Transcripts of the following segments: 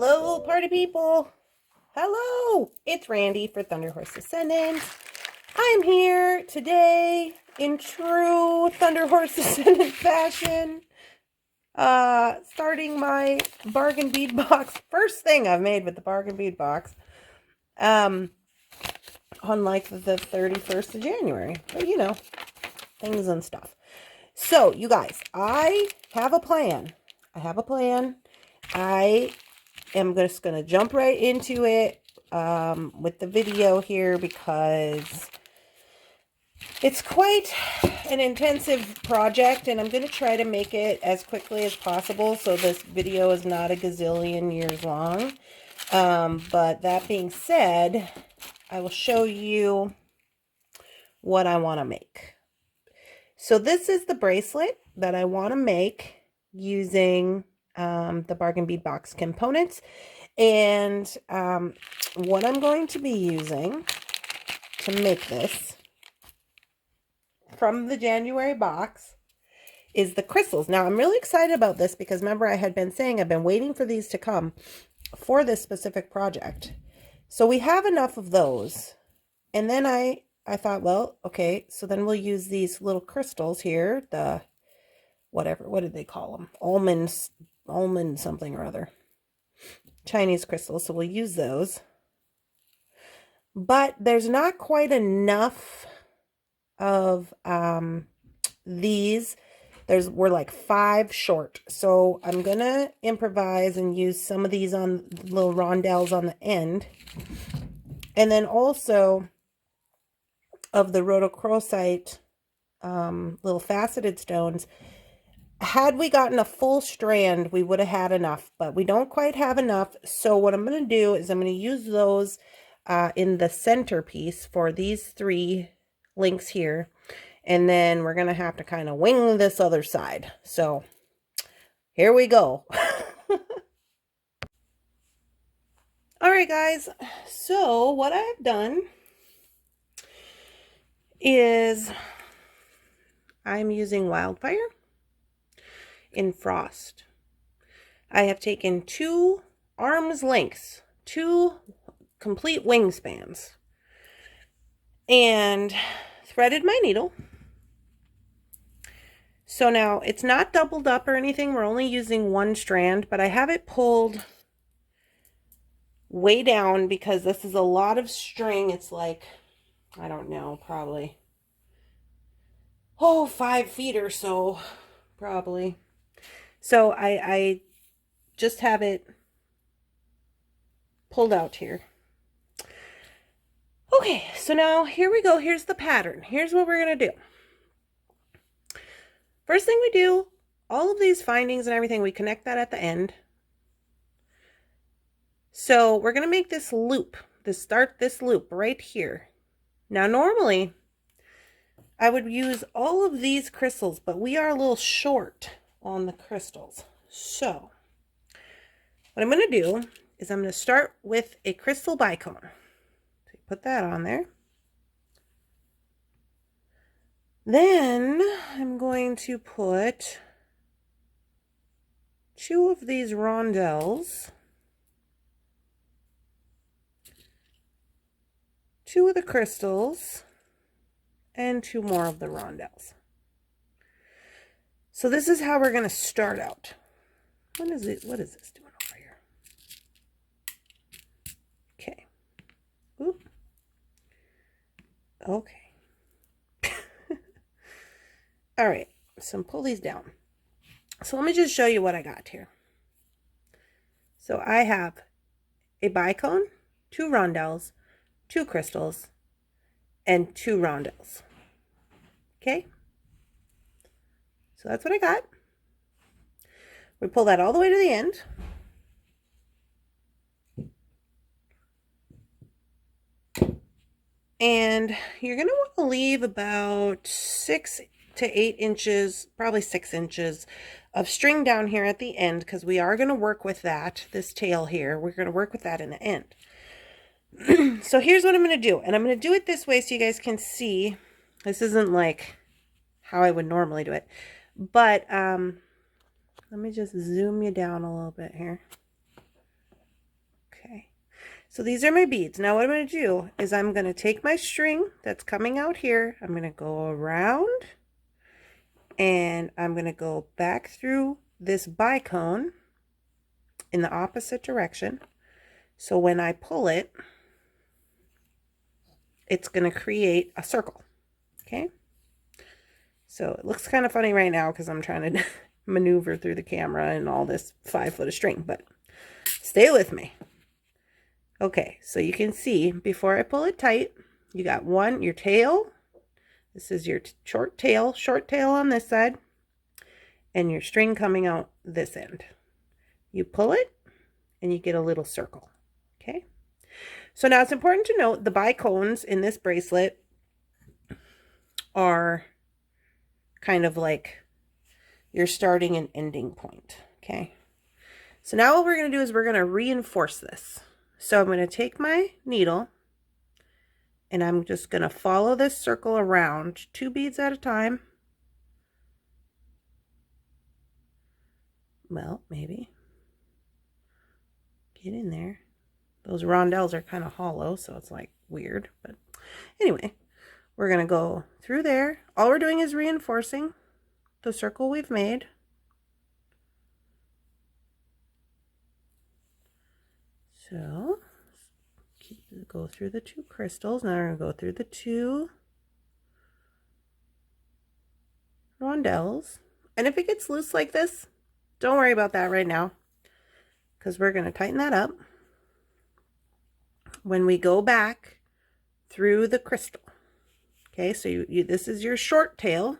Hello, party people. Hello, it's Randee for Thunderhorse Descendant. I'm here today in true Thunderhorse Descendant fashion. Starting my Bargain Bead Box. First thing I've made with the Bargain Bead Box. On like the 31st of January. But you know, things and stuff. So, you guys, I have a plan. I am just going to jump right into it with the video here because it's quite an intensive project and I'm going to try to make it as quickly as possible so this video is not a gazillion years long. But that being said, I will show you what I want to make. So this is the bracelet that I want to make using the Bargain Bead Box components. And what I'm going to be using to make this from the January box is the crystals. Now, I'm really excited about this because remember I had been saying I've been waiting for these to come for this specific project. So we have enough of those. And then I thought, well, okay, so then we'll use these little crystals here, the whatever, what did they call them? Almond something or other. Chinese crystals, so we'll use those. But there's not quite enough of these. We're like 5 short. So I'm gonna improvise and use some of these on little rondelles on the end. And then also of the rhodochrosite little faceted stones. Had we gotten a full strand, we would have had enough, but we don't quite have enough. So what I'm going to do is I'm going to use those in the centerpiece for these 3 links here. And then we're going to have to kind of wing this other side. So here we go. All right, guys. So what I've done is I'm using Wildfire in Frost. I have taken 2 arm's lengths, 2 complete wingspans, and threaded my needle. So now it's not doubled up or anything. We're only using 1 strand, but I have it pulled way down because this is a lot of string. It's like, I don't know, probably, 5 feet or so, probably. So I just have it pulled out here. Okay, so now here we go. Here's the pattern. Here's what we're going to do. First thing we do, all of these findings and everything, we connect that at the end. So we're going to make this loop, start this loop right here. Now normally I would use all of these crystals, but we are a little short on the crystals. So what I'm going to do is I'm going to start with a crystal bicone. So put that on there. Then I'm going to put 2 of these rondelles, 2 of the crystals, and 2 more of the rondelles. So this is how we're going to start out. What is this doing over here? Okay. Oop. Okay. All right. So pull these down. So let me just show you what I got here. So I have a bicone, 2 rondelles, 2 crystals, and 2 rondelles. Okay. So that's what I got. We pull that all the way to the end. And you're going to want to leave about 6 to 8 inches, probably 6 inches of string down here at the end because we are going to work with that, this tail here. We're going to work with that in the end. So here's what I'm going to do. And I'm going to do it this way so you guys can see. This isn't like how I would normally do it. But let me just zoom you down a little bit here. So these are my beads. Now what I'm going to do is I'm going to take my string that's coming out here. I'm going to go around and I'm going to go back through this bicone in the opposite direction. So when I pull it, it's going to create a circle. Okay. So it looks kind of funny right now because I'm trying to maneuver through the camera and all this 5 foot of string, but stay with me. Okay, so you can see before I pull it tight, you got your tail. This is your short tail on this side, and your string coming out this end. You pull it and you get a little circle. Okay, so now it's important to note the bicones in this bracelet are kind of like your starting and ending point. Okay, so now what we're going to do is we're going to reinforce this. So I'm going to take my needle and I'm just going to follow this circle around 2 beads at a time. Well, maybe get in there. Those rondelles are kind of hollow, so it's like weird, but anyway, we're going to go through there. All we're doing is reinforcing the circle we've made. So go through the 2 crystals. Now we're going to go through the 2 rondelles. And if it gets loose like this, don't worry about that right now, because we're going to tighten that up when we go back through the crystal. Okay, so this is your short tail.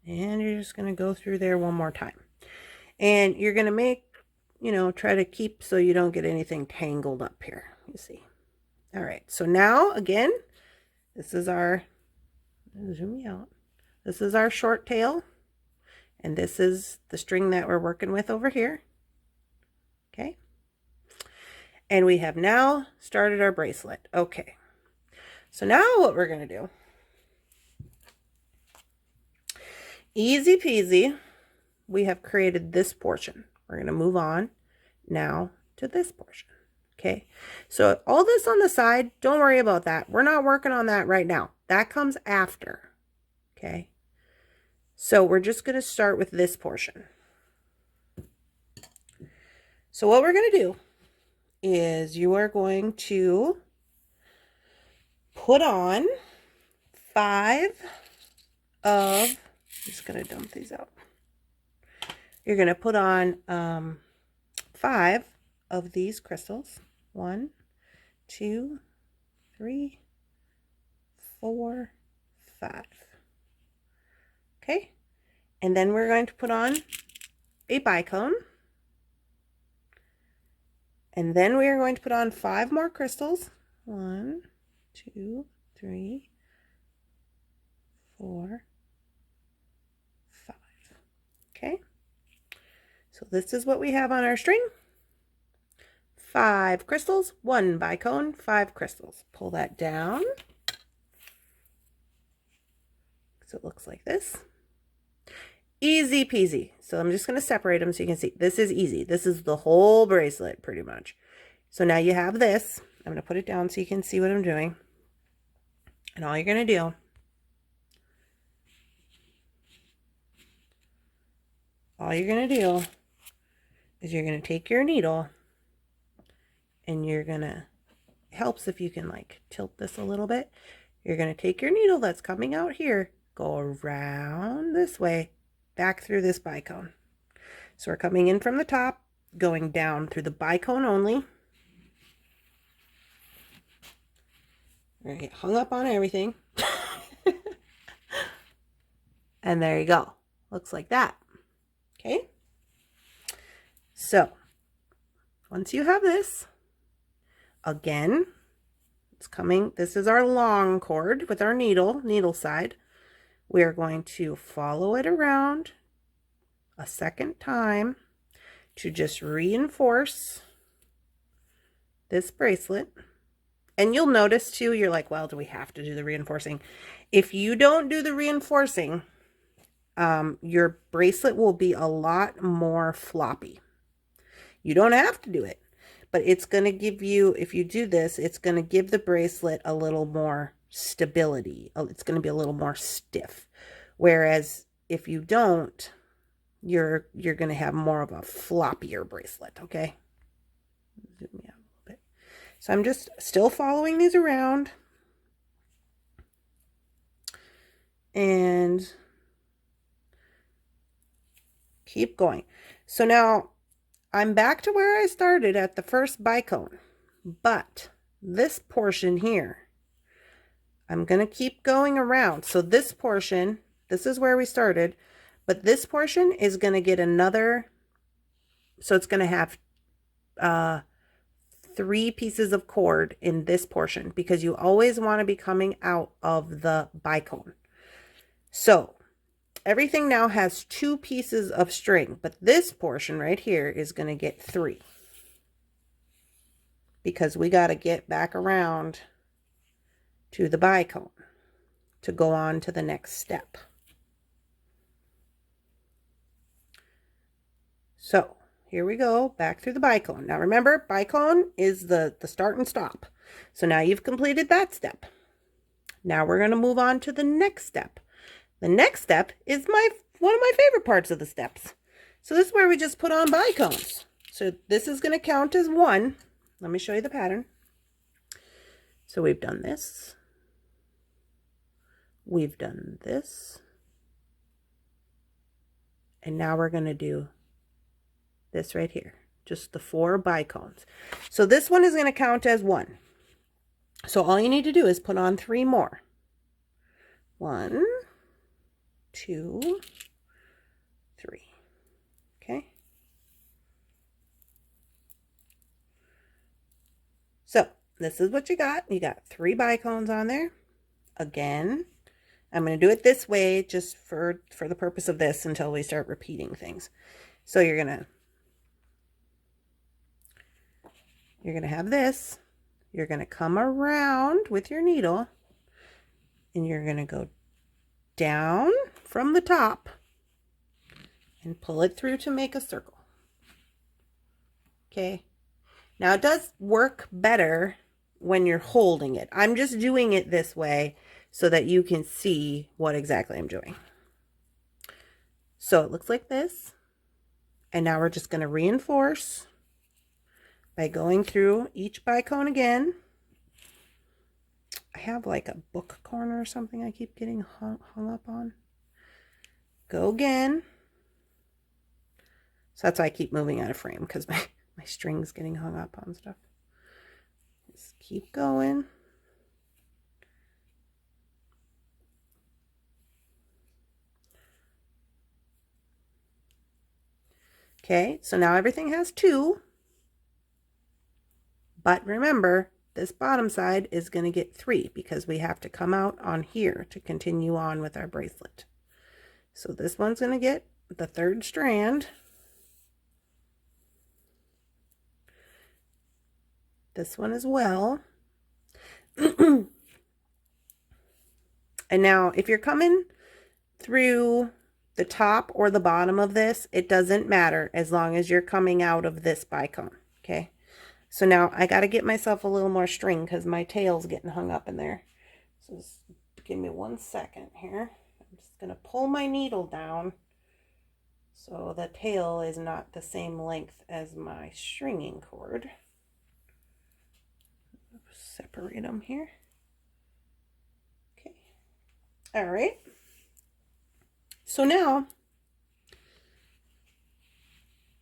And you're just going to go through there one more time. And you're going to make, try to keep so you don't get anything tangled up here, you see. All right, so now again, this is our, zoom me out. This is our short tail, and this is the string that we're working with over here. Okay. And we have now started our bracelet. Okay. So now what we're going to do, easy peasy, we have created this portion. We're going to move on now to this portion. Okay, so all this on the side, don't worry about that. We're not working on that right now. That comes after. Okay, so we're just going to start with this portion. So what we're going to do is you are going to put on 5 of, I'm just going to dump these out. You're going to put on 5 of these crystals. 1, 2, 3, 4, 5. Okay, and then we're going to put on a bicone, and then we are going to put on 5 more crystals. 1, 2, 3, 4, 5. Okay, so this is what we have on our string. 5 crystals, 1 bicone, 5 crystals. Pull that down. So it looks like this. Easy peasy. So I'm just going to separate them so you can see. This is easy. This is the whole bracelet pretty much. So now you have this. I'm going to put it down so you can see what I'm doing. And all you're going to do is you're going to take your needle and you're going to, helps if you can like tilt this a little bit. You're going to take your needle that's coming out here, go around this way, back through this bicone. So we're coming in from the top, going down through the bicone only. We're going to get hung up on everything. And there you go. Looks like that. Okay. So once you have this, again, it's coming, this is our long cord with our needle side. We are going to follow it around a second time to just reinforce this bracelet. And you'll notice too, you're like, well, do we have to do the reinforcing? If you don't do the reinforcing, your bracelet will be a lot more floppy. You don't have to do it, but it's going to give you, if you do this, it's going to give the bracelet a little more stability. It's going to be a little more stiff. Whereas if you don't, you're going to have more of a floppier bracelet, okay? Zoom me out a little bit. So I'm just still following these around. And keep going. So now I'm back to where I started at the first bicone, but this portion here, I'm going to keep going around. So this portion, this is where we started, but this portion is going to get another, so it's going to have 3 pieces of cord in this portion, because you always want to be coming out of the bicone. So everything now has 2 pieces of string, but this portion right here is going to get 3, because we got to get back around to the bicone to go on to the next step. So here we go, back through the bicone. Now remember, bicone is the start and stop. So now you've completed that step. Now we're going to move on to the next step. The next step is one of my favorite parts of the steps. So this is where we just put on bicones. So this is going to count as 1. Let me show you the pattern. So we've done this. We've done this. And now we're going to do this right here. Just the 4 bicones. So this one is going to count as 1. So all you need to do is put on 3 more. 1, 2, 3. Okay. So this is what you got. You got 3 bicones on there. Again, I'm going to do it this way just for the purpose of this until we start repeating things. So you're going to have this. You're going to come around with your needle and you're going to go down from the top and pull it through to make a circle. Okay. Now it does work better when you're holding it. I'm just doing it this way so that you can see what exactly I'm doing. So it looks like this. And now we're just going to reinforce by going through each bicone again. I have like a book corner or something I keep getting hung up on. Go again. So that's why I keep moving out of frame, because my string's getting hung up on stuff. Just keep going. Okay, so now everything has 2. But remember, this bottom side is going to get 3 because we have to come out on here to continue on with our bracelet. So this one's going to get the 3rd strand. This one as well. And now if you're coming through the top or the bottom of this, it doesn't matter as long as you're coming out of this bicone. Okay. So now I got to get myself a little more string because my tail's getting hung up in there. So just give me 1 second here. I'm just going to pull my needle down so the tail is not the same length as my stringing cord. Separate them here. Okay. All right. So now,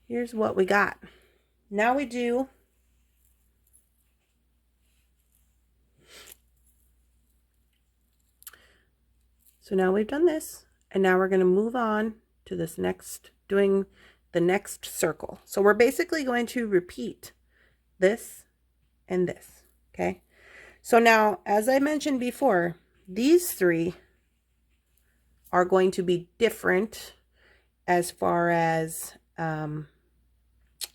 here's what we got. Now we do so now we've done this, and now we're going to move on to this next, doing the next circle. So we're basically going to repeat this and this. Okay. So now, as I mentioned before, these 3 are going to be different as far as, I'm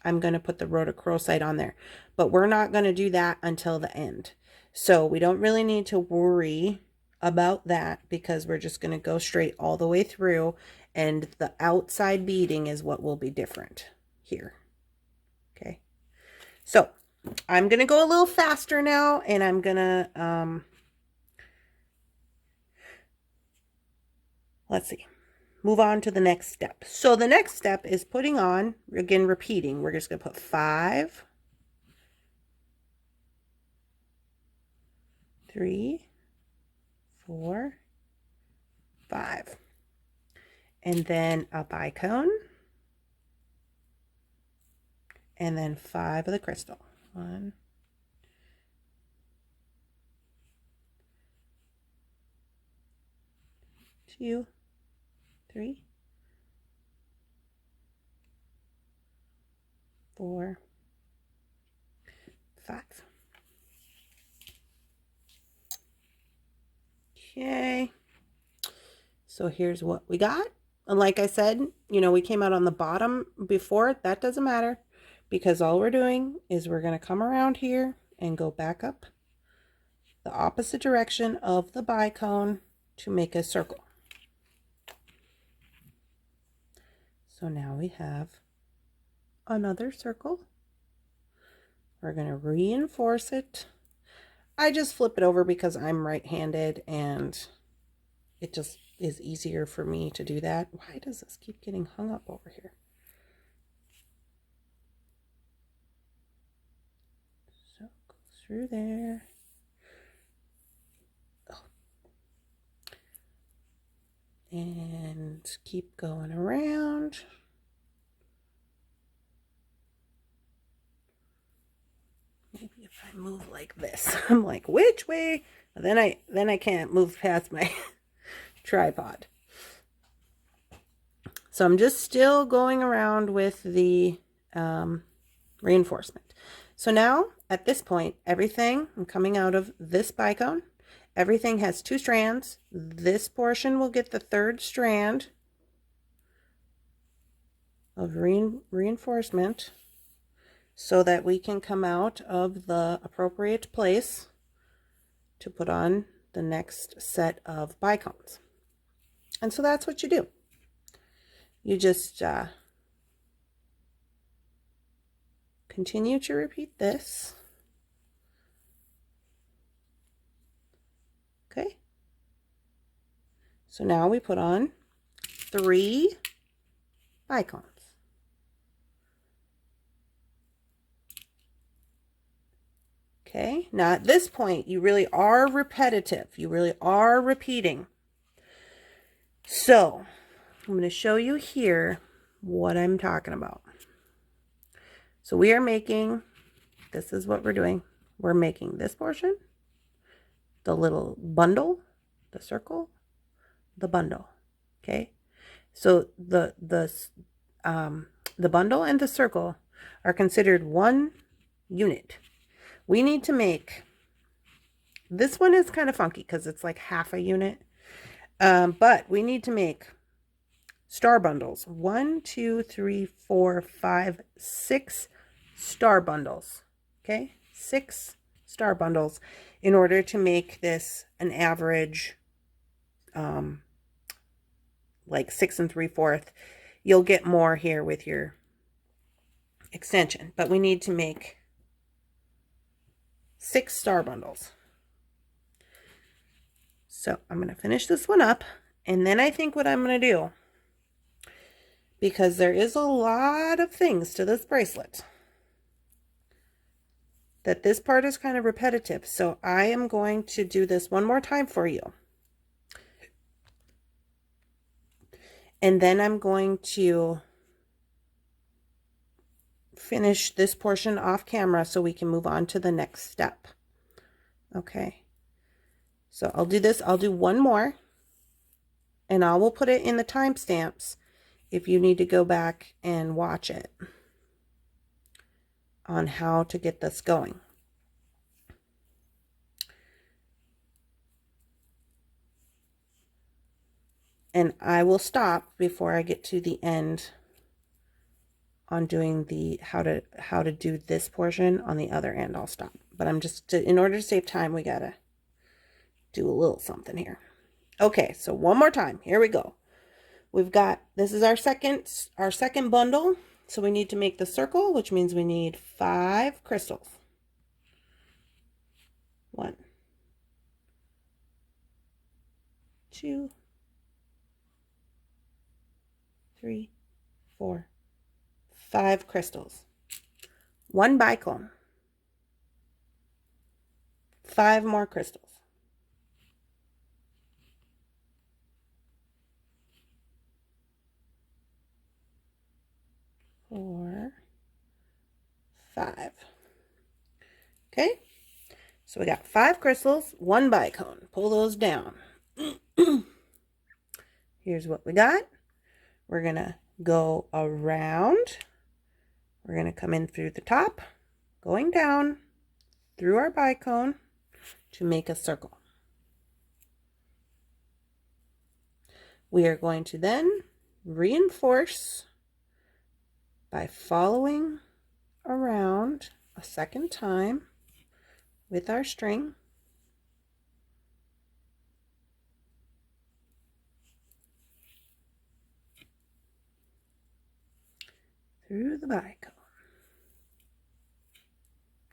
going to put the rhodochrosite on there, but we're not going to do that until the end. So we don't really need to worry about that because we're just going to go straight all the way through, and the outside beading is what will be different here. So I'm going to go a little faster now, and I'm going to, let's see, move on to the next step. So the next step is putting on, again, repeating. We're just going to put 5, 3, 4, 5. And then a bicone. And then 5 of the crystal. 1, 2, 3, 4, 5. Okay. So here's what we got. And like I said, you know, we came out on the bottom before. That doesn't matter, because all we're doing is we're going to come around here and go back up the opposite direction of the bicone to make a circle. So now we have another circle. We're going to reinforce it. I just flip it over because I'm right-handed and it just is easier for me to do that. Why does this keep getting hung up over here? So go through there. Oh. And keep going around. Maybe if I move like this, I'm like, which way? Then I can't move past my tripod. So I'm just still going around with the reinforcement. So now at this point, everything, I'm coming out of this bicone. Everything has 2 strands. This portion will get the 3rd strand of reinforcement, so that we can come out of the appropriate place to put on the next set of bicones. And so that's what you do. You just continue to repeat this. Okay. So now we put on 3 bicones. Okay, now at this point, you really are repetitive. You really are repeating. So I'm going to show you here what I'm talking about. So we are making, this is what we're doing. We're making this portion, the little bundle, the circle, the bundle. Okay, so the bundle and the circle are considered one unit. We need to make, this one is kind of funky because it's like half a unit, but we need to make star bundles. 1, 2, 3, 4, 5, 6 star bundles. Okay, 6 star bundles in order to make this an average, like 6 3/4. You'll get more here with your extension, but we need to make 6 star bundles. So I'm going to finish this one up, and then I think what I'm going to do, because there is a lot of things to this bracelet, that this part is kind of repetitive. So I am going to do this one more time for you. And then I'm going to finish this portion off camera so we can move on to the next step. Okay. So I'll do this. I'll do one more, and I will put it in the timestamps if you need to go back and watch it on how to get this going. And I will stop before I get to the end on doing the how to do this portion on the other end. I'll stop, but I'm just, in order to save time, we gotta do a little something here. Okay, so one more time. Here we go. We've got, this is our second bundle. So we need to make the circle, which means we need 5 crystals. 1, 2, 3, 4, 5 crystals. 1 bicone. 5 more crystals. 4, 5. Okay, so we got 5 crystals, 1 bicone. Pull those down. Here's what we got. We're gonna go around. We're gonna come in through the top, going down through our bicone to make a circle. We are going to then reinforce by following around a second time with our string. Through the bicone.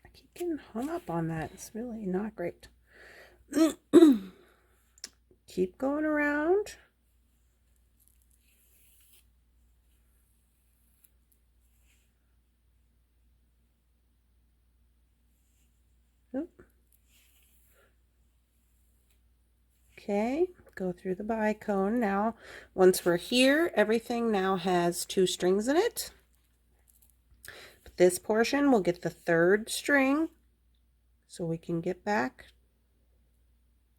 I keep getting hung up on that. It's really not great. Keep going around. Oop. Okay, go through the bicone. Now, once we're here, everything now has 2 strings in it. But this portion will get the 3rd string, so we can get back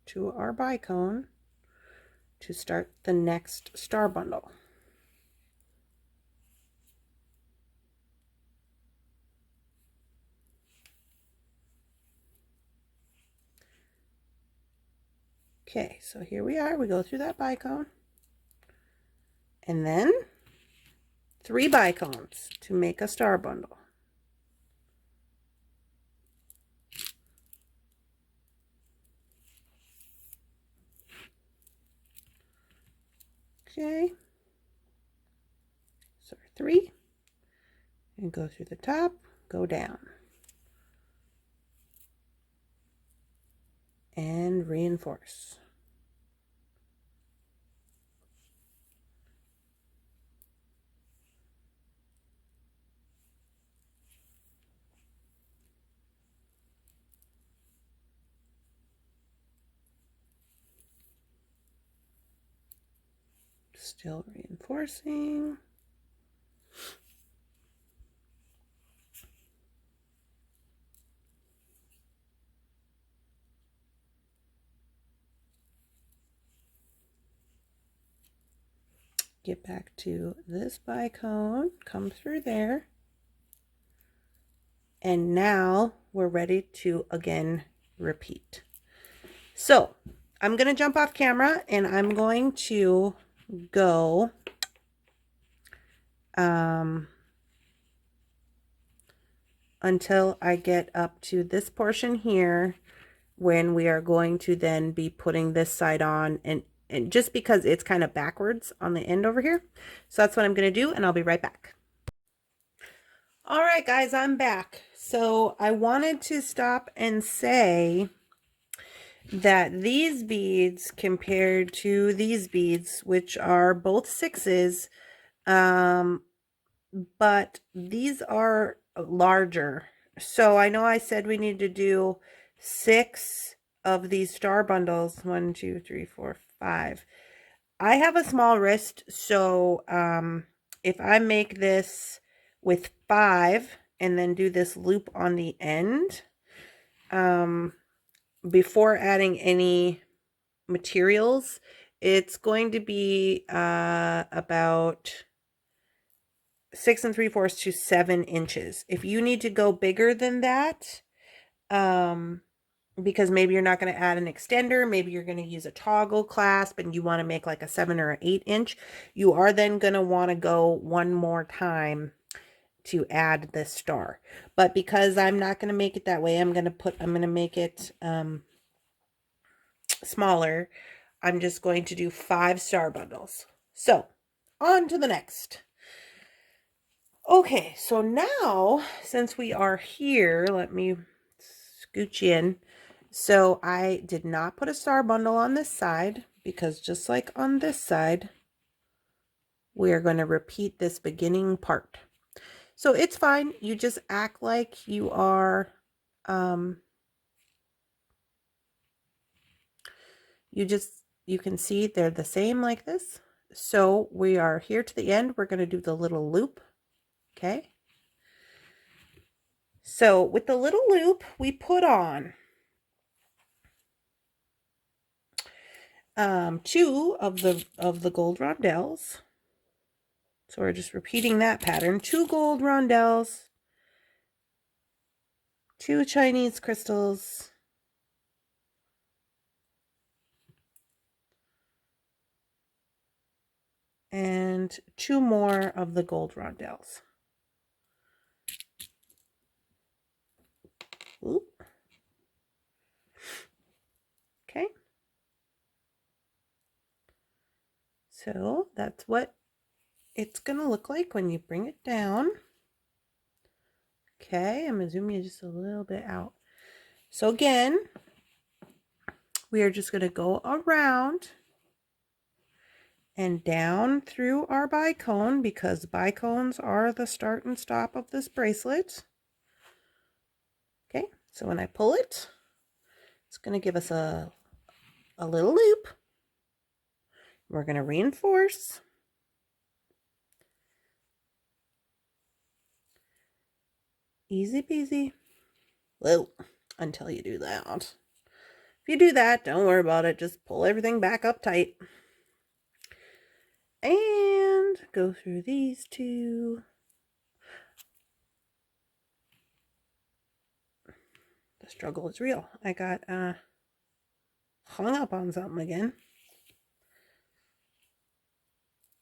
to our bicone to start the next star bundle. Okay, so here we are. We go through that bicone. And then 3 bicones to make a star bundle. Okay. So 3. And go through the top, go down. And reinforce. Still reinforcing. Get back to this bicone, come through there. And now we're ready to again repeat. So I'm going to jump off camera and I'm going to go until I get up to this portion here, when we are going to then be putting this side on, and just because it's kind of backwards on the end over here. So that's what I'm going to do, and I'll be right back. All right, guys, I'm back. So I wanted to stop and say that these beads compared to these beads, which are both 6s, but these are larger. So I know I said we need to do 6 of these star bundles. 1, 2, 3, 4, 5. I have a small wrist, so if I make this with 5 and then do this loop on the end, before adding any materials, it's going to be about 6 3/4 to 7 inches. If you need to go bigger than that, because maybe you're not going to add an extender, maybe you're going to use a toggle clasp and you want to make like a 7 or an 8 inch, you are then going to want to go one more time to add this star. But because I'm not going to make it that way, I'm going to make it smaller. I'm just going to do 5 star bundles. So on to the next. Okay, so now since we are here, let me scooch in. So I did not put a star bundle on this side because just like on this side, we are going to repeat this beginning part. So it's fine. You just act like you are, you can see they're the same like this. So we are here to the end. We're going to do the little loop. Okay. So with the little loop, we put on 2 of the gold rondelles. So we're just repeating that pattern. 2 gold rondelles, 2 Chinese crystals, and 2 more of the gold rondelles. Ooh. Okay. So that's what it's going to look like when you bring it down. Okay, I'm going to zoom you just a little bit out. So again, we are just going to go around and down through our bicone because bicones are the start and stop of this bracelet. Okay, so when I pull it, it's going to give us a little loop. We're going to reinforce. Easy peasy. Well, until you do that. If you do that, don't worry about it. Just pull everything back up tight. And go through these 2. The struggle is real. I got hung up on something again.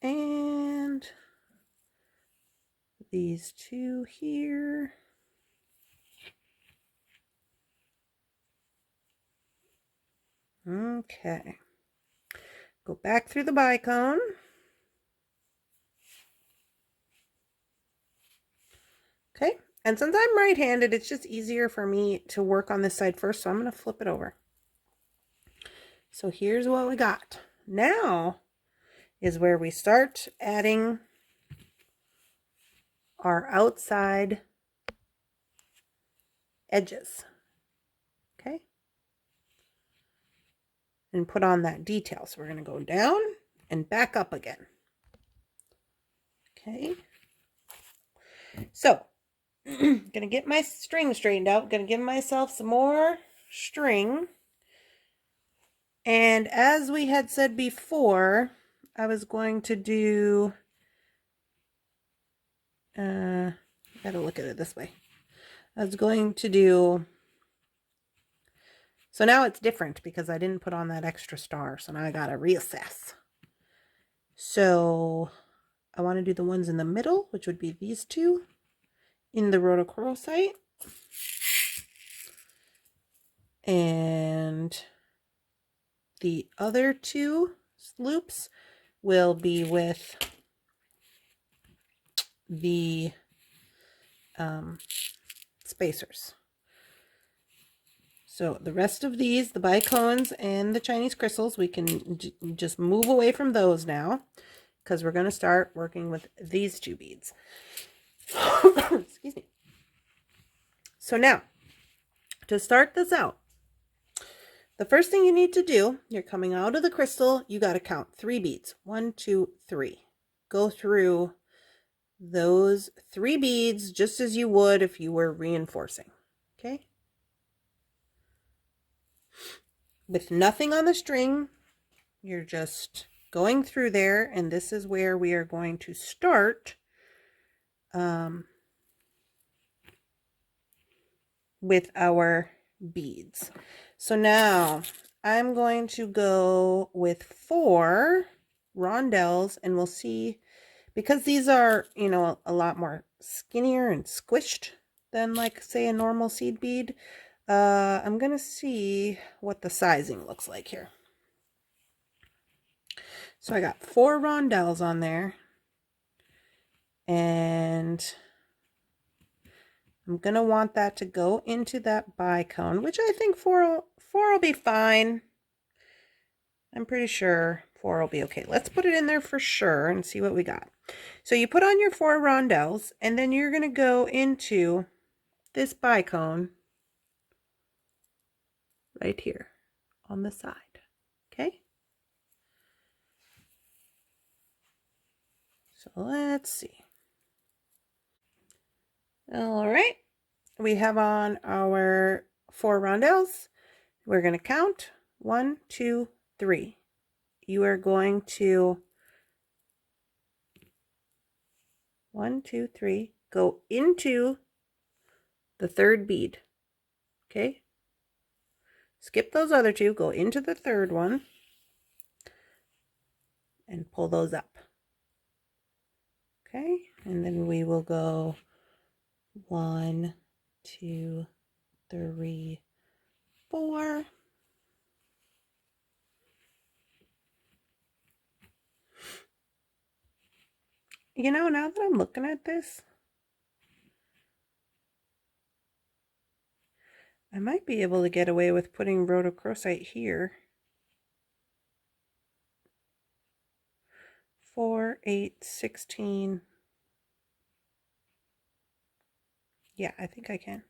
And these 2 here. Okay. Go back through the bicone. Okay. And since I'm right-handed, it's just easier for me to work on this side first, so I'm going to flip it over. So here's what we got. Now is where we start adding our outside edges. Okay. And put on that detail. So we're going to go down and back up again. Okay. So, gonna get my string straightened out. Gonna give myself some more string. And as we had said before, I was going to do, gotta look at it this way. I was going to do, so now it's different because I didn't put on that extra star. So now I gotta reassess. So I want to do the ones in the middle, which would be these 2 in the rhodochrosite. And the other 2 loops will be with the spacers. So the rest of these, the bicones and the Chinese crystals, we can just move away from those now because we're going to start working with these 2 beads. Excuse me. So now, to start this out, the first thing you need to do, you're coming out of the crystal, you got to count 3 beads. 1, 2, 3. Go through those 3 beads just as you would if you were reinforcing. Okay? With nothing on the string, you're just going through there, and this is where we are going to start with our beads. So now I'm going to go with 4 rondelles, and we'll see, because these are, you know, a lot more skinnier and squished than like say a normal seed bead. I'm gonna see what the sizing looks like here. So I got 4 rondelles on there, And I'm going to want that to go into that bicone, which I think four will be fine. I'm pretty sure 4 will be okay. Let's put it in there for sure and see what we got. So you put on your 4 rondelles, and then you're going to go into this bicone right here on the side. Okay? So let's see. All right. We have on our 4 rondelles. We're going to count 1, 2, 3. You are going to 1, 2, 3 go into the 3rd bead. Okay? Skip those other 2, go into the 3rd one and pull those up. Okay? And then we will go 1, 2, 3, 4. You know, now that I'm looking at this, I might be able to get away with putting rhodochrosite here. 4, 8, 16. Yeah, I think I can.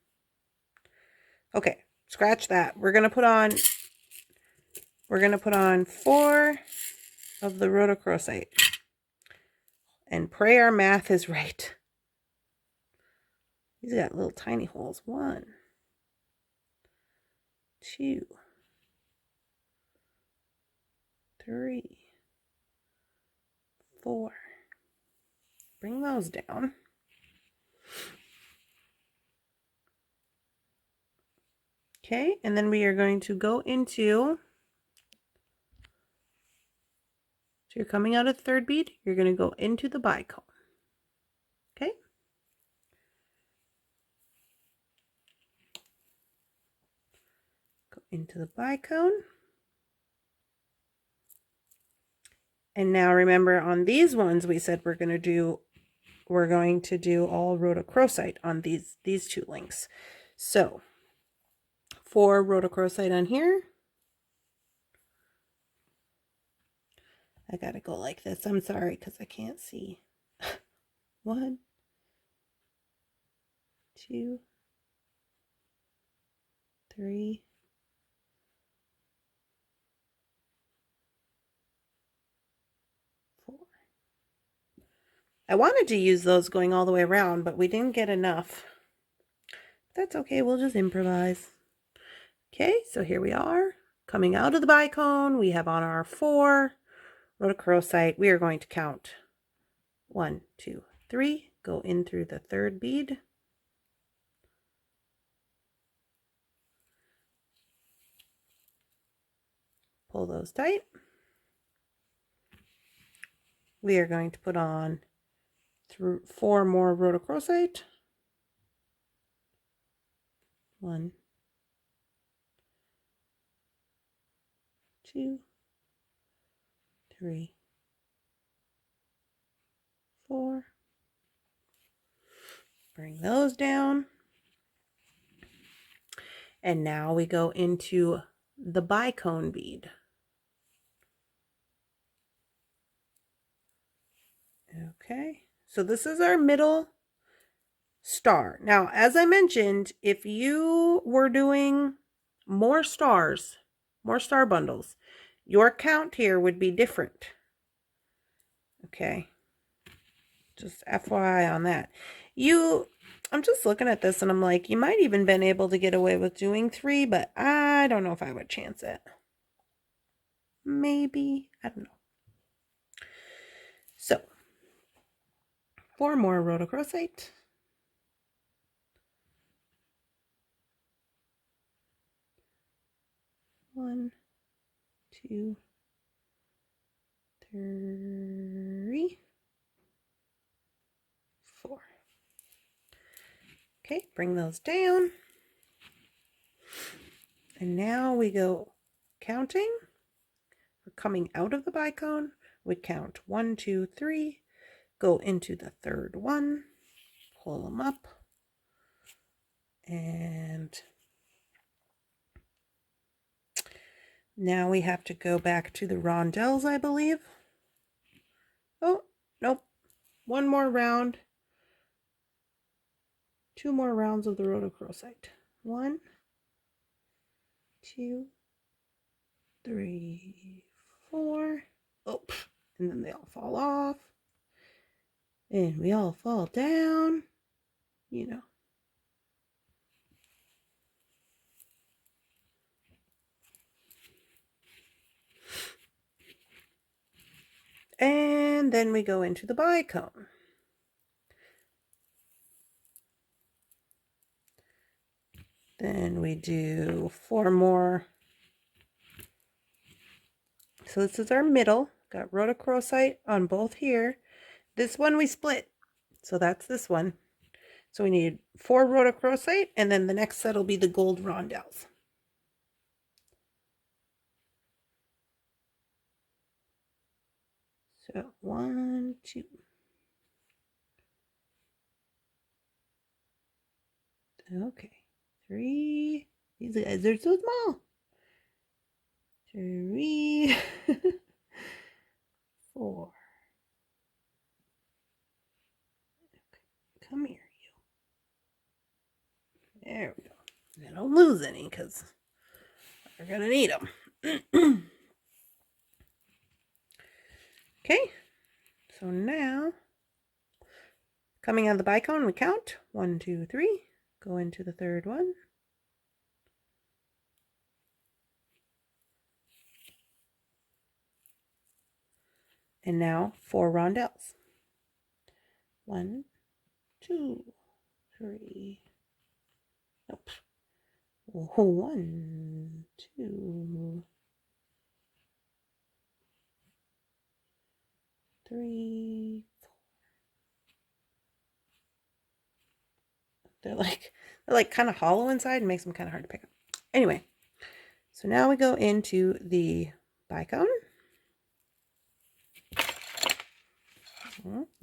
Okay, scratch that. We're gonna put on 4 of the rhodochrosite and pray our math is right. These got little tiny holes. 1, 2, 3, 4. Bring those down. Okay, and then we are going to go into, so you're coming out of the 3rd bead, you're going to go into the bicone. Okay. Go into the bicone. And now remember, on these ones we said we're going to do all rhodochrosite on these 2 links. So 4 rhodochrosite on here. I gotta go like this. I'm sorry because I can't see. 1, 2, 3, 4. I wanted to use those going all the way around, but we didn't get enough. That's okay, we'll just improvise. Okay, so here we are. Coming out of the bicone, we have on our 4 rhodochrosite. We are going to count 1, 2, 3. Go in through the 3rd bead. Pull those tight. We are going to put on 4 more rhodochrosite. 1, 2, 3, 4. Bring those down. And now we go into the bicone bead. Okay, so this is our middle star. Now, as I mentioned, if you were doing more star bundles, your count here would be different. Okay, just FYI on that. I'm just looking at this and I'm like, you might even been able to get away with doing 3, but I don't know if I would chance it. Maybe, I don't know. So 4 more rhodochrosite. 1, 2, 3, 4. Okay, bring those down. And now we go counting. We're coming out of the bicone. We count 1, 2, 3. Go into the third one, pull them up, and now we have to go back to the rondelles, I believe. Oh, nope. One more round. 2 more rounds of the rhodochrosite. 1, 2, 3, 4. Oh, and then they all fall off. And we all fall down. You know. And then we go into the bicone. Then we do 4 more. So this is our middle. Got rhodochrosite on both here. This one we split. So that's this one. So we need 4 rhodochrosite, and then the next set will be the gold rondelles. So 1, 2. Okay. 3. These guys are so small. 3. 4. Okay. Come here, you. There we go. I don't lose any because we're going to need them. Okay. So now, coming out of the bicone, we count 1, 2, 3. Go into the third one. And now 4 rondelles. 1, 2, 3. Nope. 1, 2, 3, 4. They're like kind of hollow inside and makes them kind of hard to pick up. Anyway, so now we go into the bicone.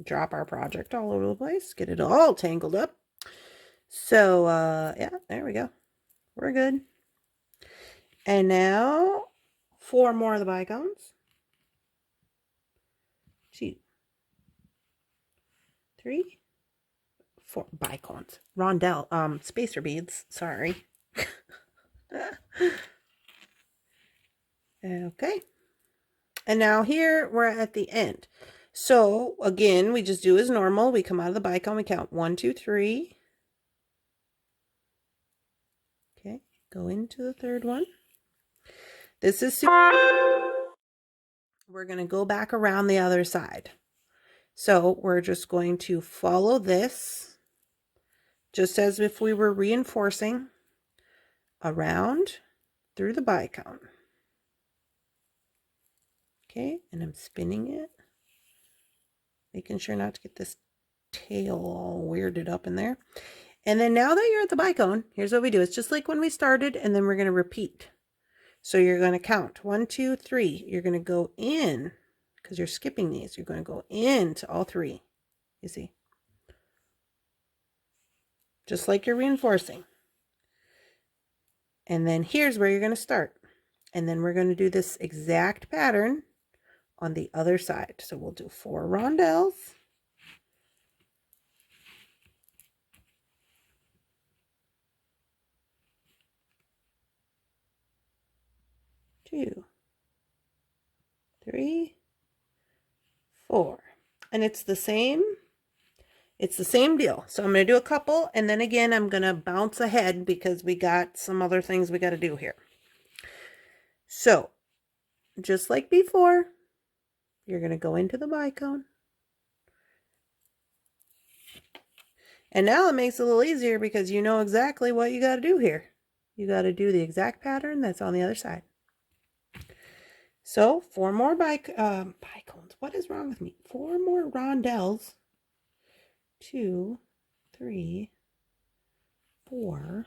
Drop our project all over the place. Get it all tangled up. So, yeah, there we go. We're good. And now 4 more of the bicones. 2, 3, 4 bicones. Rondelle, spacer beads. Sorry. Okay. And now here we're at the end. So again, we just do as normal. We come out of the bicone. We count 1, 2, 3. Okay. Go into the third one. This is we're going to go back around the other side. So we're just going to follow this just as if we were reinforcing around through the bicone. Okay, and I'm spinning it, making sure not to get this tail all weirded up in there. And then now that you're at the bicone, here's what we do. It's just like when we started, and then we're going to repeat. So you're going to count 1, 2, 3. You're going to go in, because you're skipping these. You're going to go into all 3. You see? Just like you're reinforcing. And then here's where you're going to start. And then we're going to do this exact pattern on the other side. So we'll do 4 rondelles. 2, 3, 4. And it's the same deal. So I'm going to do a couple, and then again I'm going to bounce ahead because we got some other things we got to do here. So just like before, you're going to go into the bicone. And now it makes it a little easier because you know exactly what you got to do here. You got to do the exact pattern that's on the other side. So 4 more bicones. What is wrong with me? 4 more rondelles. 2, 3, 4.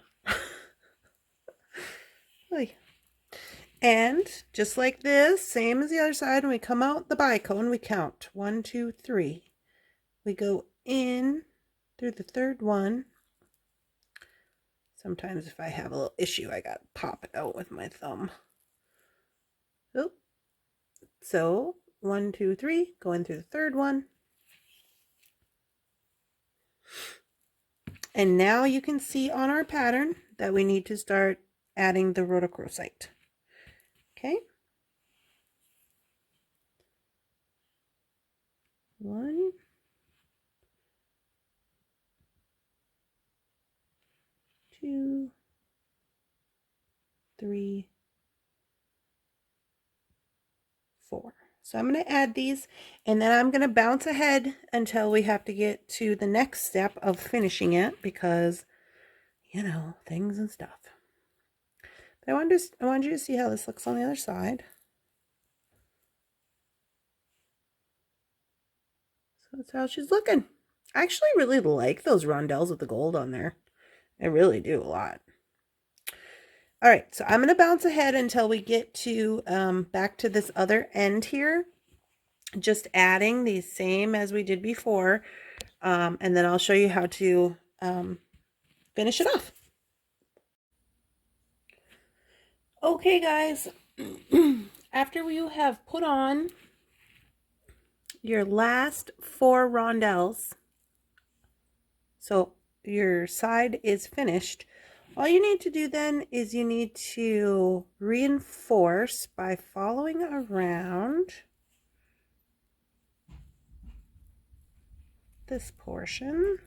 And just like this, same as the other side, when we come out the bicone, we count 1, 2, 3. we go in through the third one. Sometimes if I have a little issue, I got to pop it out with my thumb. Oh, so 1, 2, 3, go in through the third one. And now you can see on our pattern that we need to start adding the rhodochrosite. Okay. 1, 2, 3, 4. So I'm going to add these, and then I'm going to bounce ahead until we have to get to the next step of finishing it, because, you know, things and stuff. But I want you to see how this looks on the other side. So that's how she's looking. I actually really like those rondelles with the gold on there. I really do a lot. All right, so I'm going to bounce ahead until we get to back to this other end here. Just adding the same as we did before, and then I'll show you how to finish it off. Okay, guys, after you have put on your last 4 rondelles, so your side is finished, all you need to do then is you need to reinforce by following around this portion.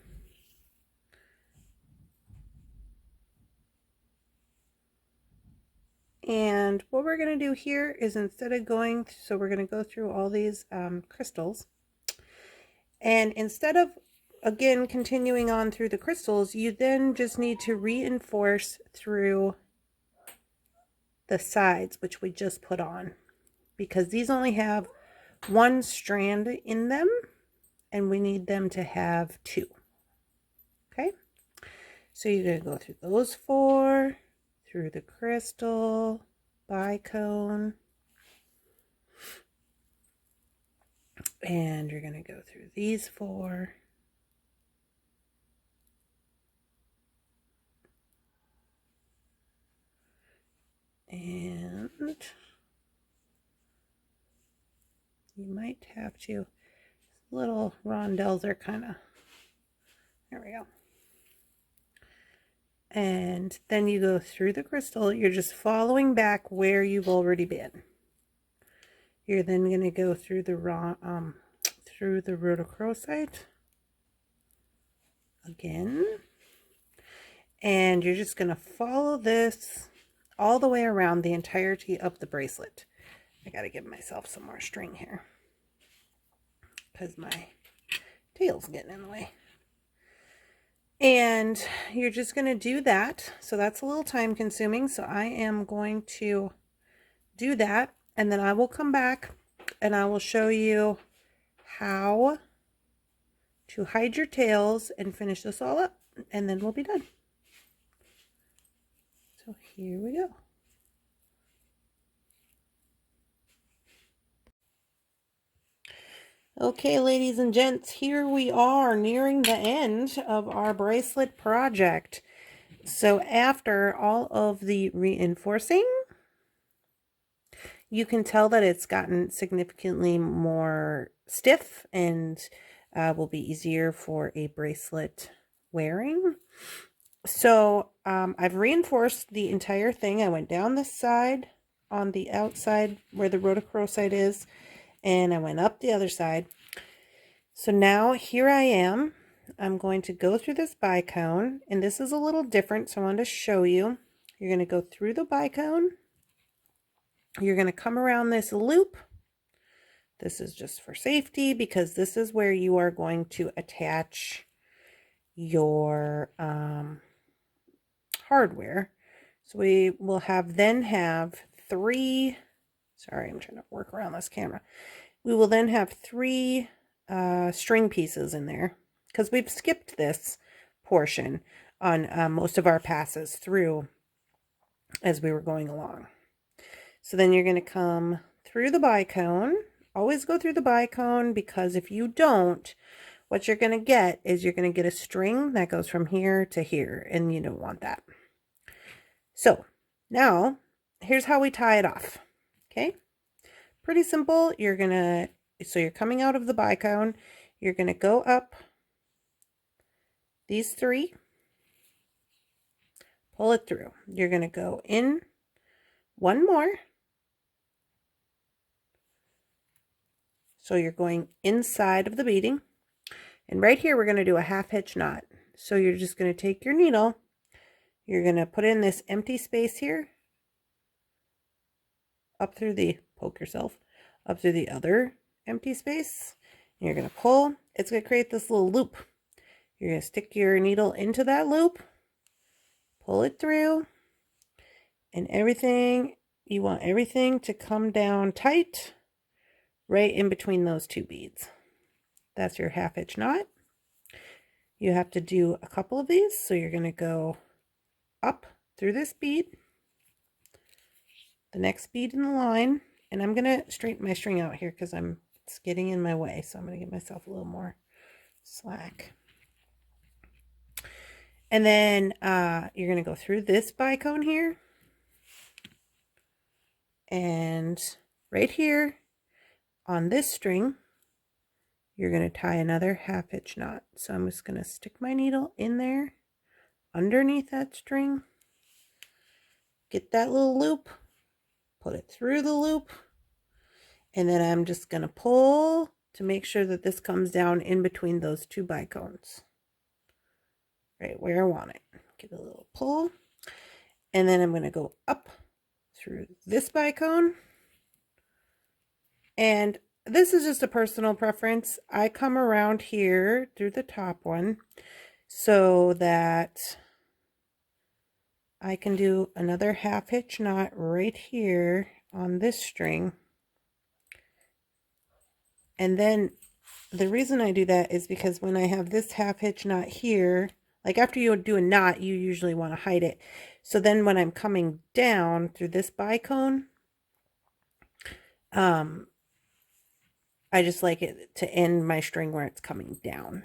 And what we're going to do here is, instead of going, so we're going to go through all these crystals, and instead of again continuing on through the crystals, you then just need to reinforce through the sides, which we just put on, because these only have 1 strand in them and we need them to have 2. Okay, so you're going to go through those 4, through the crystal, bicone, and you're going to go through these 4, and you might have to, little rondelles are kind of, there we go. And then you go through the crystal. You're just following back where you've already been. You're then going to go through the rhodochrosite again, and you're just going to follow this all the way around the entirety of the bracelet. I got to give myself some more string here because my tail's getting in the way. And you're just going to do that. So that's a little time consuming. So I am going to do that, and then I will come back and I will show you how to hide your tails and finish this all up, and then we'll be done. So here we go. Okay, ladies and gents, here we are nearing the end of our bracelet project. So after all of the reinforcing, you can tell that it's gotten significantly more stiff and will be easier for a bracelet wearing. So I've reinforced the entire thing. I went down this side on the outside where the rhodochrosite is, and I went up the other side. So now here I am. I'm going to go through this bicone, and this is a little different, so I wanted to show you. You're going to go through the bicone. You're going to come around this loop. This is just for safety, because this is where you are going to attach your hardware. So we will then have 3, sorry, I'm trying to work around this camera. We will then have 3 string pieces in there, because we've skipped this portion on most of our passes through as we were going along. So then you're going to come through the bicone. Always go through the bicone, because if you don't, what you're going to get is you're going to get a string that goes from here to here, and you don't want that. So now here's how we tie it off. Okay, pretty simple. You're coming out of the bicone, you're going to go up these 3, pull it through. You're going to go in 1 more. So you're going inside of the beading. And right here, we're going to do a half hitch knot. So you're just going to take your needle, you're going to put in this empty space here, poke yourself, up through the other empty space. And you're going to pull, it's going to create this little loop. You're going to stick your needle into that loop, pull it through, and you want everything to come down tight right in between those 2 beads. That's your half hitch knot. You have to do a couple of these, so you're going to go up through this bead, the next bead in the line, and I'm going to straighten my string out here because it's getting in my way, so I'm going to give myself a little more slack. And then you're going to go through this bicone here, and right here on this string, you're going to tie another half hitch knot. So I'm just going to stick my needle in there underneath that string, get that little loop, put it through the loop, and then I'm just going to pull to make sure that this comes down in between those 2 bicones, right where I want it. Give it a little pull, and then I'm going to go up through this bicone, and this is just a personal preference. I come around here through the top one so that I can do another half hitch knot right here on this string. And then the reason I do that is because when I have this half hitch knot here, like after you do a knot, you usually want to hide it. So then when I'm coming down through this bicone, I just like it to end my string where it's coming down.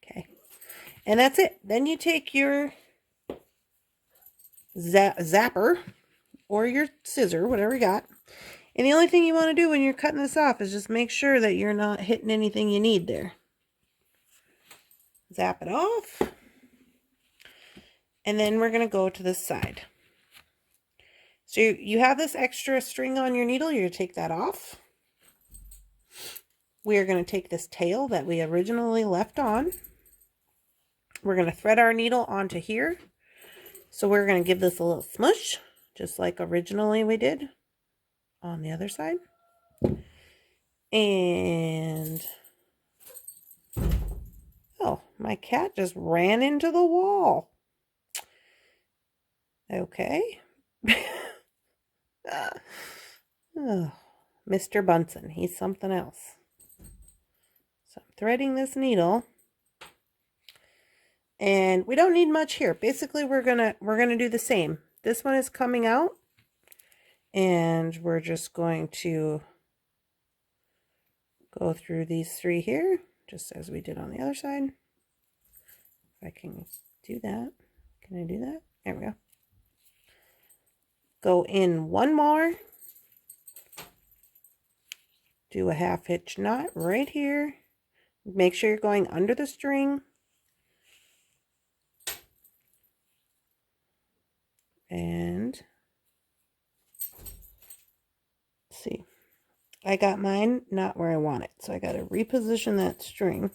Okay. And that's it. Then you take your zapper or your scissor, whatever you got. And the only thing you want to do when you're cutting this off is just make sure that you're not hitting anything you need there. Zap it off. And then we're going to go to this side. So you have this extra string on your needle. You're going to take that off. We are going to take this tail that we originally left on. We're going to thread our needle onto here. So we're going to give this a little smush, just like originally we did on the other side. And, oh, my cat just ran into the wall. Okay. Oh, Mr. Bunsen, he's something else. So I'm threading this needle. And we don't need much here. Basically, we're gonna do the same. This one is coming out, and we're just going to go through these 3 here, just as we did on the other side. If I can do that. Can I do that? There we go. Go in 1 more. Do a half hitch knot right here. Make sure you're going under the string. And let's see, I got mine not where I want it, so I got to reposition that string.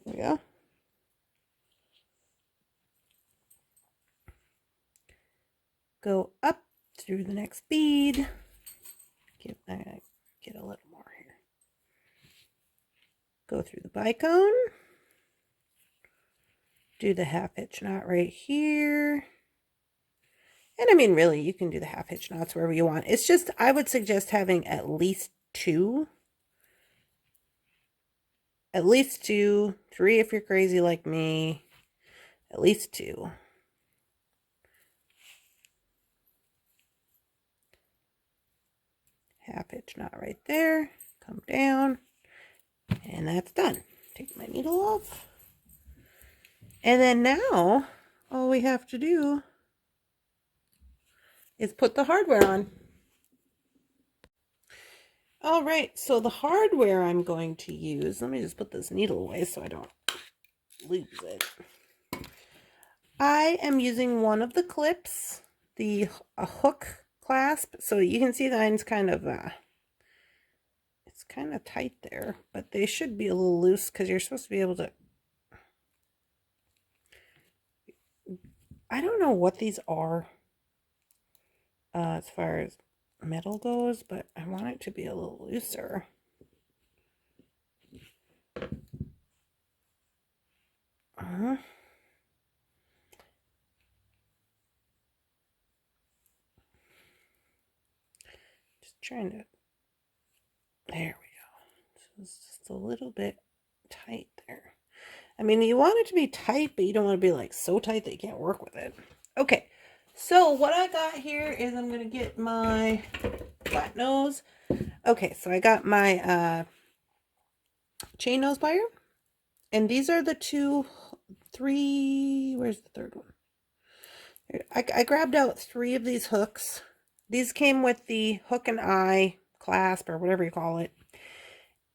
There we go. Go up through the next bead. I gotta get a little more here. Go through the bicone. Do the half hitch knot right here. And I mean, really, you can do the half hitch knots wherever you want. It's just, I would suggest having at least 2. At least 2, 3 if you're crazy like me. At least 2. Half hitch knot right there. Come down. And that's done. Take my needle off. And then now, all we have to do is put the hardware on. All right, so the hardware I'm going to use, let me just put this needle away so I don't lose it. I am using one of the clips, a hook clasp, so you can see mine's kind of, it's kind of tight there, but they should be a little loose because you're supposed to be able to, I don't know what these are as far as metal goes, but I want it to be a little looser. Just trying to, there we go. So it's just a little bit tight there. I mean, you want it to be tight, but you don't want to be like so tight that you can't work with it. Okay, so what I got here is I'm going to get my flat nose. Okay, so I got my chain nose plier. And these are the where's the third one? I grabbed out 3 of these hooks. These came with the hook and eye clasp or whatever you call it.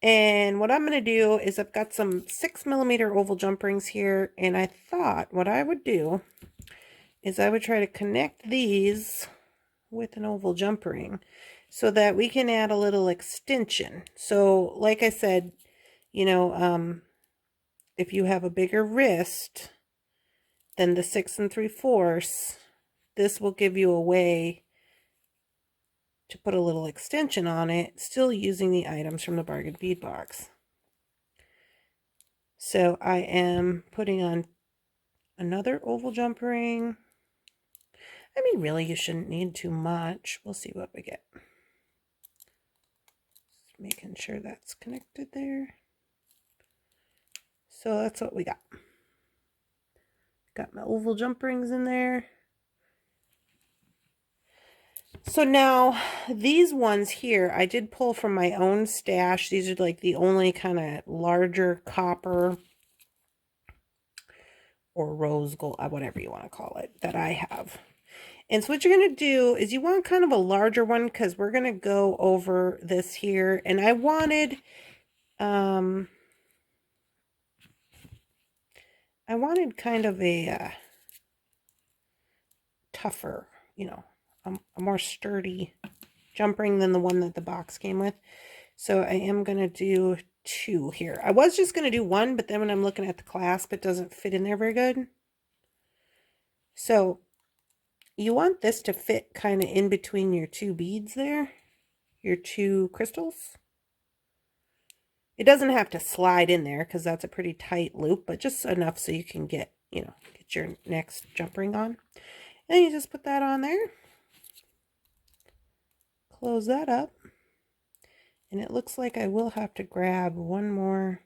And what I'm going to do is I've got some 6mm oval jump rings here. And I thought what I would do is I would try to connect these with an oval jump ring so that we can add a little extension. So like I said, you know, if you have a bigger wrist than the 6 3/4, this will give you a way to put a little extension on it, still using the items from the Bargain Bead Box. So I am putting on another oval jump ring. I mean, really, you shouldn't need too much. We'll see what we get. Just making sure that's connected there. So that's what we got. Got my oval jump rings in there. So now these ones here, I did pull from my own stash. These are like the only kind of larger copper or rose gold, whatever you want to call it, that I have. And so what you're going to do is you want kind of a larger one because we're going to go over this here. And I wanted kind of a tougher, you know, a more sturdy jump ring than the one that the box came with. So I am going to do 2 here. I was just going to do 1, but then when I'm looking at the clasp, it doesn't fit in there very good. So you want this to fit kind of in between your 2 beads there, your 2 crystals. It doesn't have to slide in there because that's a pretty tight loop, but just enough so you can get, you know, get your next jump ring on. And you just put that on there. Close that up. And it looks like I will have to grab one more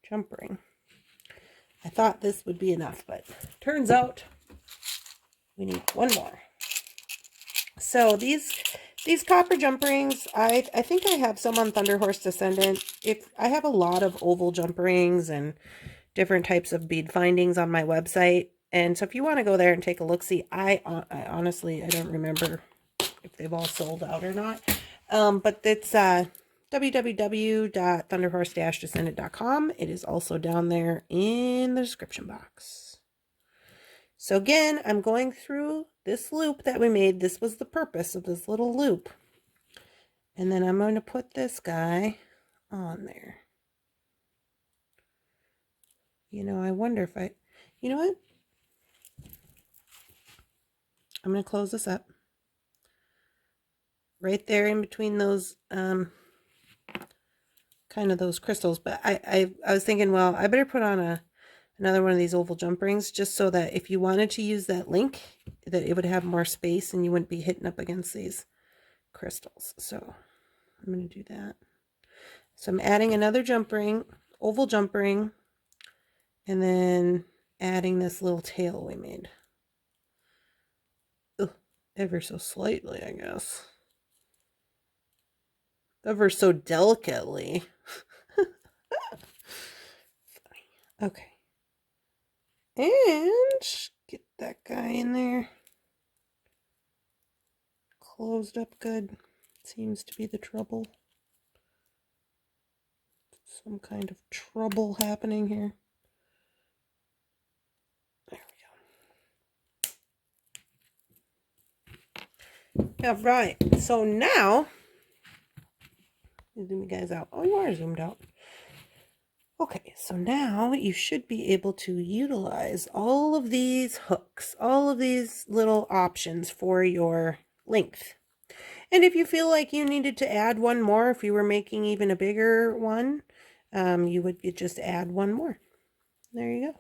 jump ring. I thought this would be enough, but turns out we need one more. So these copper jump rings, I think I have some on Thunderhorse Descendant. I have a lot of oval jump rings and different types of bead findings on my website. And so if you want to go there and take a look, see, I honestly, I don't remember if they've all sold out or not. But it's www.thunderhorse-descendant.com. It is also down there in the description box. So again, I'm going through this loop that we made. This was the purpose of this little loop. And then I'm going to put this guy on there. You know, I wonder if you know what? I'm going to close this up. Right there in between those, kind of those crystals. But I was thinking, well, I better put on another one of these oval jump rings just so that if you wanted to use that link, that it would have more space and you wouldn't be hitting up against these crystals. So I'm going to do that. So I'm adding another jump ring, oval jump ring, and then adding this little tail we made. Ugh, ever so slightly, I guess. ever so delicately. Okay. And get that guy in there. Closed up good. Seems to be the trouble. Some kind of trouble happening here. There we go. All right. So now, zoom you guys out. Oh, you are zoomed out. Okay, so now you should be able to utilize all of these hooks, all of these little options for your length. And if you feel like you needed to add one more, if you were making even a bigger one, you would just add one more. There you go.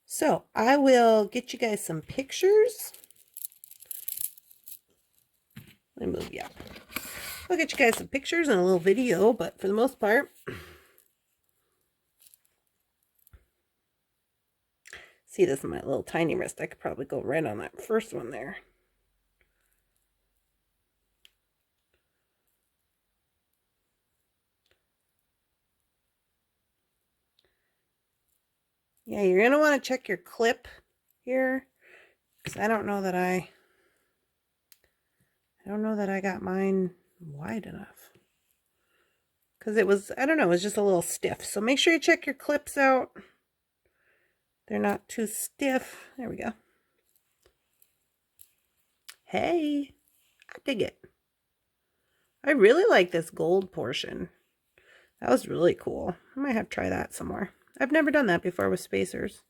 So I will get you guys some pictures. Let me move you up. I'll get you guys some pictures and a little video, but for the most part, see this in my little tiny wrist. I could probably go right on that first one there. Yeah, you're going to want to check your clip here, because I don't know that I got mine wide enough. Because it was, I don't know, it was just a little stiff. So make sure you check your clips out. They're not too stiff. There we go. Hey, I dig it. I really like this gold portion. That was really cool. I might have to try that some more. I've never done that before with spacers.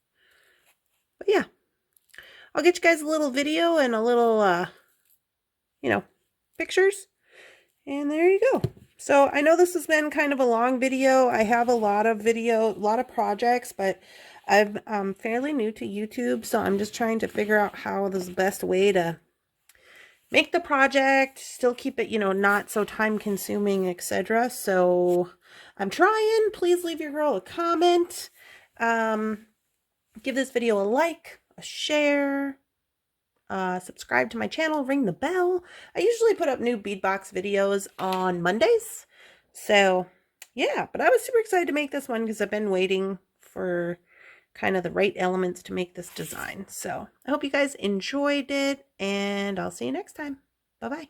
But yeah, I'll get you guys a little video and a little, you know, pictures. And there you go. So I know this has been kind of a long video. I have a lot of projects, but I'm fairly new to YouTube, so I'm just trying to figure out how the best way to make the project, still keep it, you know, not so time consuming, etc. So I'm trying. Please leave your girl a comment. Give this video a like, a share, subscribe to my channel, ring the bell. I usually put up new bead box videos on Mondays. So yeah, but I was super excited to make this one because I've been waiting for kind of the right elements to make this design. So I hope you guys enjoyed it, and I'll see you next time. Bye-bye.